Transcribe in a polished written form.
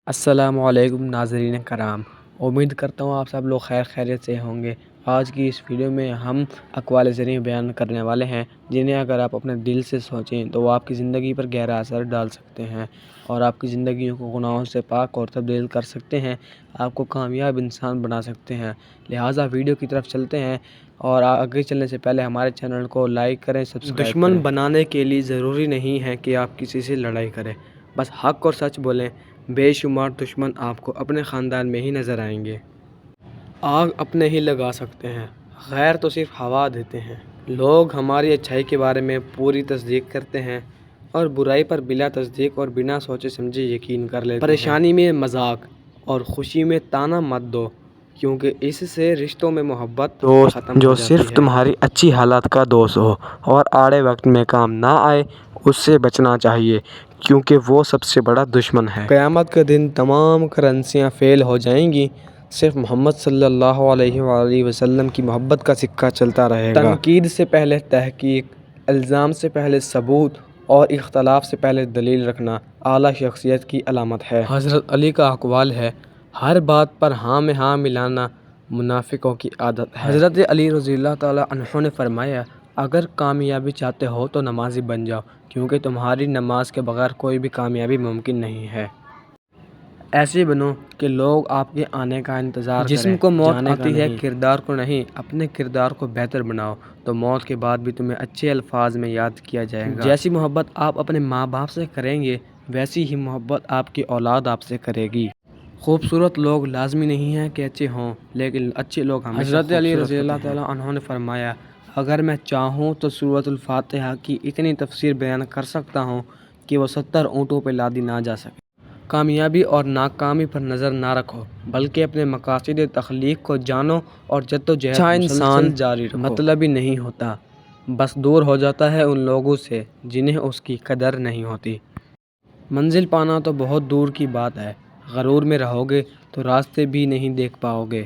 السلام علیکم ناظرین کرام، امید کرتا ہوں آپ سب لوگ خیریت سے ہوں گے۔ آج کی اس ویڈیو میں ہم اقوال زرعی بیان کرنے والے ہیں جنہیں اگر آپ اپنے دل سے سوچیں تو وہ آپ کی زندگی پر گہرا اثر ڈال سکتے ہیں اور آپ کی زندگیوں کو گناہوں سے پاک اور تبدیل کر سکتے ہیں، آپ کو کامیاب انسان بنا سکتے ہیں۔ لہٰذا ویڈیو کی طرف چلتے ہیں اور آگے چلنے سے پہلے ہمارے چینل کو لائک کریں، سبسکرائب کریں۔ دشمن بنانے کے لیے ضروری نہیں ہے کہ آپ کسی سے لڑائی کریں، بس حق اور سچ بولیں۔ بے شمار دشمن آپ کو اپنے خاندان میں ہی نظر آئیں گے۔ آگ اپنے ہی لگا سکتے ہیں، غیر تو صرف ہوا دیتے ہیں۔ لوگ ہماری اچھائی کے بارے میں پوری تصدیق کرتے ہیں اور برائی پر بلا تصدیق اور بنا سوچے سمجھے یقین کر لیتے ہیں۔ پریشانی میں مذاق اور خوشی میں طعنہ مت دو، کیونکہ اس سے رشتوں میں محبت ختم ہو جاتی ہے۔ جو صرف تمہاری اچھی حالت کا دوست ہو اور آڑے وقت میں کام نہ آئے، اس سے بچنا چاہیے، کیونکہ وہ سب سے بڑا دشمن ہے۔ قیامت کے دن تمام کرنسیاں فیل ہو جائیں گی، صرف محمد صلی اللہ علیہ وآلہ وسلم کی محبت کا سکہ چلتا رہے گا۔ تنقید سے پہلے تحقیق، الزام سے پہلے ثبوت اور اختلاف سے پہلے دلیل رکھنا اعلیٰ شخصیت کی علامت ہے۔ حضرت علی کا اقوال ہے، ہر بات پر ہاں میں ہاں ملانا منافقوں کی عادت ہے۔ حضرت علی رضی اللہ تعالیٰ عنہ نے فرمایا، اگر کامیابی چاہتے ہو تو نمازی بن جاؤ، کیونکہ تمہاری نماز کے بغیر کوئی بھی کامیابی ممکن نہیں ہے۔ ایسے بنو کہ لوگ آپ کے آنے کا انتظار کریں۔ جسم کو موت آتی ہے، کردار کو نہیں۔ اپنے کردار کو بہتر بناؤ تو موت کے بعد بھی تمہیں اچھے الفاظ میں یاد کیا جائے گا۔ جیسی محبت آپ اپنے ماں باپ سے کریں گے، ویسی ہی محبت آپ کی اولاد آپ سے کرے گی۔ خوبصورت لوگ لازمی نہیں ہیں کہ اچھے ہوں، لیکن اچھے لوگ ہمیشہ خوبصورت ہوتے ہیں۔ حضرت علی رضی اللہ تعالیٰ عنہ نے فرمایا، اگر میں چاہوں تو سورۃ الفاتحہ کی اتنی تفسیر بیان کر سکتا ہوں کہ وہ 70 اونٹوں پہ لادی نہ جا سکے۔ کامیابی اور ناکامی پر نظر نہ رکھو، بلکہ اپنے مقاصد تخلیق کو جانو اور جدوجہد اچھا انسان جاری رکھو۔ مطلبی نہیں ہوتا، بس دور ہو جاتا ہے ان لوگوں سے جنہیں اس کی قدر نہیں ہوتی۔ منزل پانا تو بہت دور کی بات ہے، غرور میں رہو گے تو راستے بھی نہیں دیکھ پاؤ گے۔